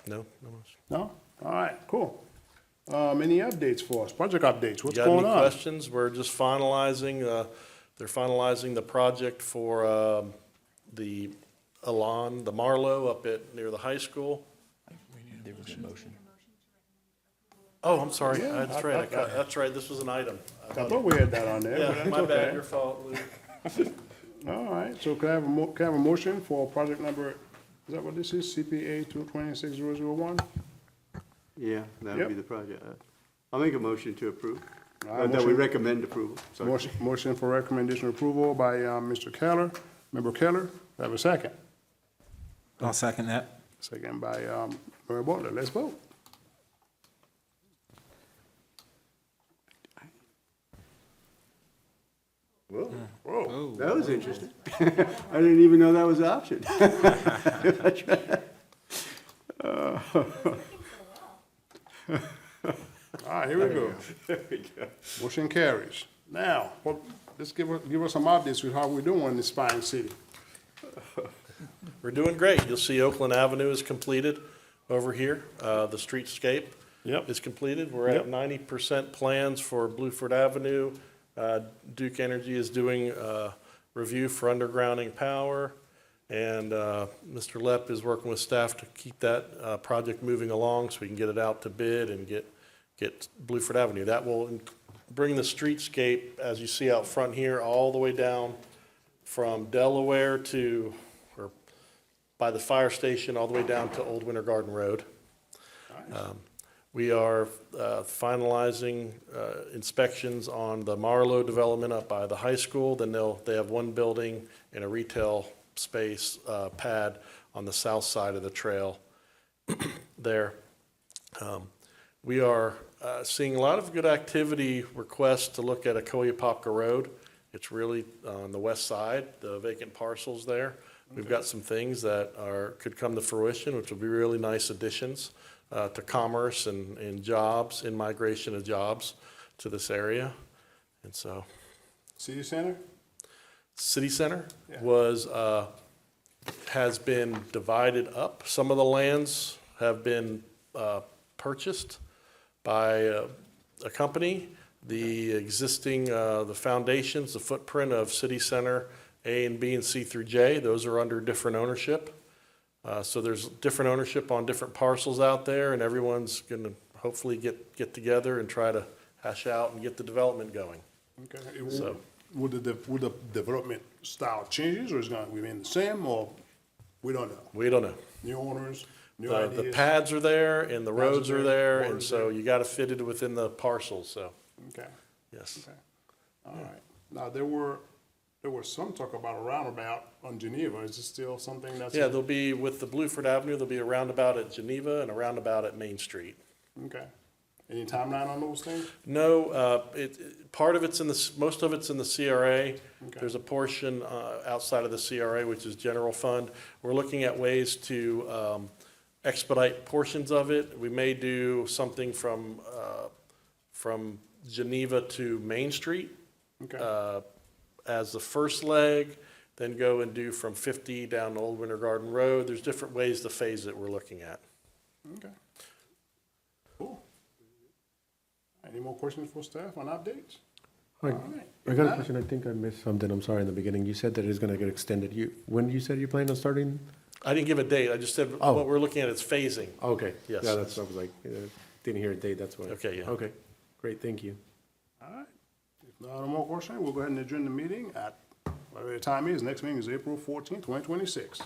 No? No? All right, cool. Any updates for us? Project updates, what's Got going any on? questions? We're just finalizing, they're finalizing the project for the Alon, the Marlowe up near the high school. There was a motion. Oh, I'm sorry, Yeah, that's right, that's right, this was an item. I thought we had that on there, but Yeah, that's my bad, okay. your fault, Lou. All right, so can I have a motion for project number, is that what this is, CPA 226-001? Yeah, that would Yep. be the project. I'll make a motion to approve. All right, That we motion- recommend approval. Sorry. Motion for recommendation approval by Mr. Keller, Member Keller. Do I have a second? I'll second that. Second by Member Butler. Let's vote. Whoa. That was interesting. I didn't even know that was an option. All right, here we go. Motion carries. Now, let's give us some updates with how we're doing in this fine city. We're doing great. You'll see Oakland Avenue is completed over here. The streetscape is completed. We're at 90% plans for Blueford Avenue. Duke Energy is doing a review for undergrounding power. And Mr. Lepp is working with staff to keep that project moving along so we can get it out to bid and get Blueford Avenue. That will bring the streetscape, as you see out front here, all the way down from Delaware to, or by the fire station, all the way down to Old Winter Garden Road. We are finalizing inspections on the Marlowe development up by the high school. Then they have one building and a retail space pad on the south side of the trail there. We are seeing a lot of good activity requests to look at Ocoee Road. It's really on the west side, the vacant parcels there. We've got some things that could come to fruition, which will be really nice additions to commerce and jobs, in migration of jobs to this area. And so, City Center? City Center Yeah. has been divided up. Some of the lands have been purchased by a company. The existing, the foundations, the footprint of City Center A and B and C through J, those are under different ownership. So there's different ownership on different parcels out there, and everyone's going to hopefully get together and try to hash out and get the development going. Okay. So- Would the development style changes, or is it going to remain the same, or we don't know? We don't know. New owners, new The ideas? pads are there and the Pads are roads are there, there, and water's so there. you got to fit it within the parcels, so, Okay, yes. okay. All right. Now, there was some talk about a roundabout on Geneva. Is this still something that's? Yeah, there'll be, with the Blueford Avenue, there'll be a roundabout at Geneva and a roundabout at Main Street. Okay. Any timeline on those things? No, part of it's most of it's in the CRA. There's a portion outside of the CRA, which is general fund. We're looking at ways to expedite portions of it. We may do something from Geneva to Main Street Okay, as the first leg, then go and do from 50 down to Old Winter Garden Road. There's different ways to phase it we're looking at. okay. Cool. Any more questions for staff on updates? Hi, All right. I got a question. I think I missed something. I'm sorry in the beginning. You said that it's going to get extended. When you said you plan on starting? I didn't give a date. I just said Oh. what we're looking at is phasing. Okay. Yes. Yeah, that's, I was like, didn't hear a date, that's why. Okay, yeah. Okay, great, thank you. All right. If no more questions, we'll go ahead and adjourn the meeting at whatever the time is. Next meeting is April 14th, 2026.